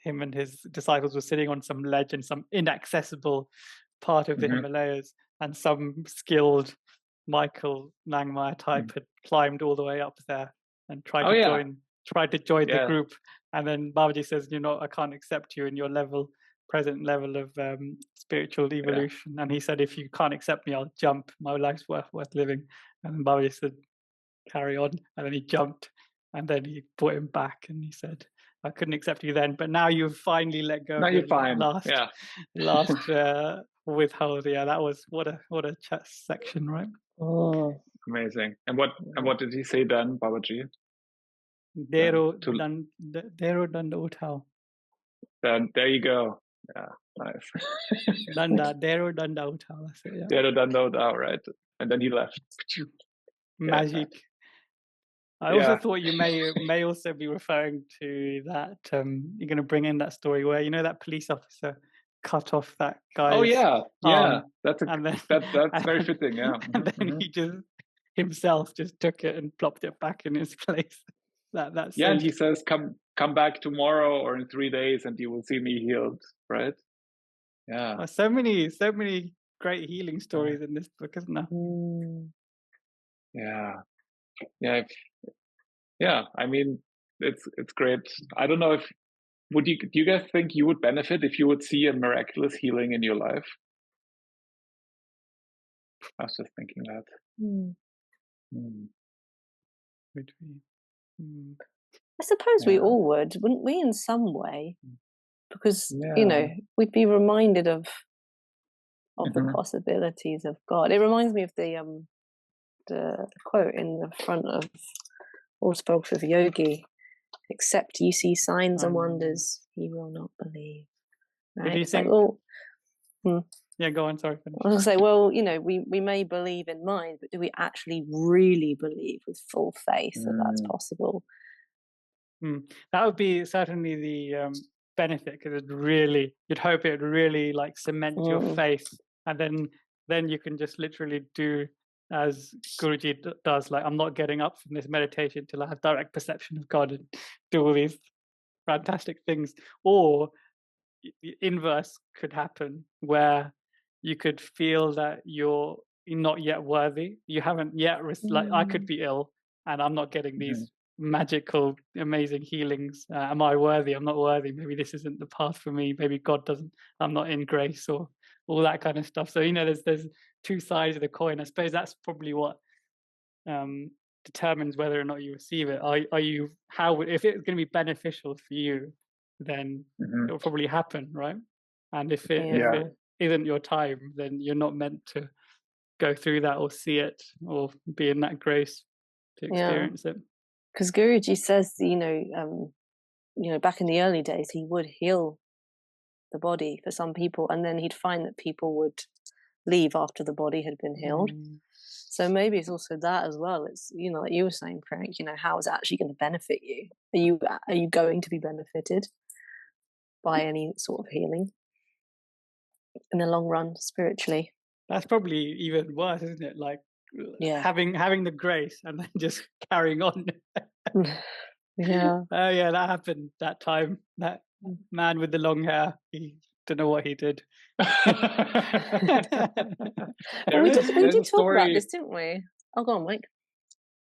him and his disciples were sitting on some ledge in some inaccessible part of the Himalayas, and some skilled Michael Langmeier type had climbed all the way up there and tried to join the group. And then Babaji says, I can't accept you in your present level of spiritual evolution. And he said, if you can't accept me, I'll jump. My life's worth living. And then Babaji said, carry on. And then he jumped, and then he brought him back, and he said, I couldn't accept you then, but now you've finally let go. Now you're fine. Last withhold. Yeah, that was what a section, right? Oh, amazing. And what did he say then, Babaji? Dero danda uthao. Then there you go. Yeah, nice. Danda, dero danda uthao. Dero danda uthao, right? And then he left. Magic. I also thought you may also be referring to that. You're going to bring in that story where that police officer cut off that guy's arm, that's very fitting. Yeah, and then he just himself just took it and plopped it back in its place. That's and he says, "Come back tomorrow or in 3 days, and you will see me healed." Right? Yeah. So many great healing stories in this book, isn't there? Yeah. I mean, it's great. I don't know if do you guys think you would benefit if you would see a miraculous healing in your life? I was just thinking that. I suppose we all would, wouldn't we, in some way? Because we'd be reminded of the possibilities of God. It reminds me of the quote in the front of Autobiography of Yogi: "Except you see signs and wonders, he will not believe." Right? Do you think? Yeah, go on. Sorry. I was going to say, well, we may believe in mind, but do we actually really believe with full faith that that's possible? That would be certainly the benefit, because you'd hope it would really cement your faith, and then you can just literally do as Guruji does, I'm not getting up from this meditation till I have direct perception of God, and do all these fantastic things. Or the inverse could happen, where you could feel that you're not yet worthy. You haven't yet I could be ill and I'm not getting these magical, amazing healings. Am I worthy? I'm not worthy. Maybe this isn't the path for me. Maybe God doesn't. I'm not in grace, or all that kind of stuff. So there's two sides of the coin. I suppose that's probably what determines whether or not you receive it. If it's going to be beneficial for you, then it'll probably happen, right? And if it isn't your time, then you're not meant to go through that or see it or be in that grace to experience it. Because Guruji says, back in the early days, he would heal the body for some people, and then he'd find that people would leave after the body had been healed. So maybe it's also that as well. It's like you were saying, Frank. How is it actually going to benefit you? Are you going to be benefited? by any sort of healing in the long run, spiritually. That's probably even worse, isn't it? Like having the grace and then just carrying on. Yeah. Oh yeah, that happened that time. That man with the long hair, he don't know what he did. We did talk about this, didn't we? Oh, go on, Mike.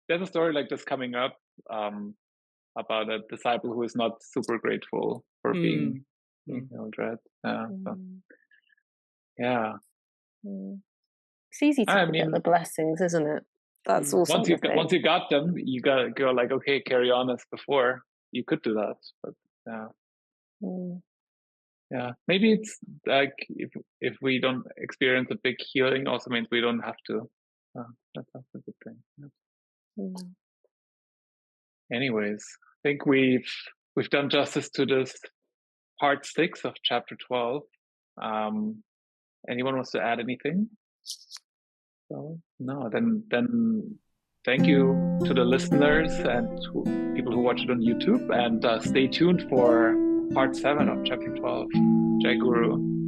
There's a story like this coming up about a disciple who is not super grateful for being healed, right? Yeah. It's easy to forget the blessings, isn't it? That's also once you got them, you gotta go like, okay, carry on as before. You could do that, but yeah, maybe it's like if we don't experience a big healing, also means we don't have to. That's a good thing. Yeah. Anyways, I think we've done justice to this part 6 of chapter 12. Anyone wants to add anything? So no, then thank you to the listeners and to people who watch it on YouTube, and stay tuned for part 7 of chapter 12. Jai Guru.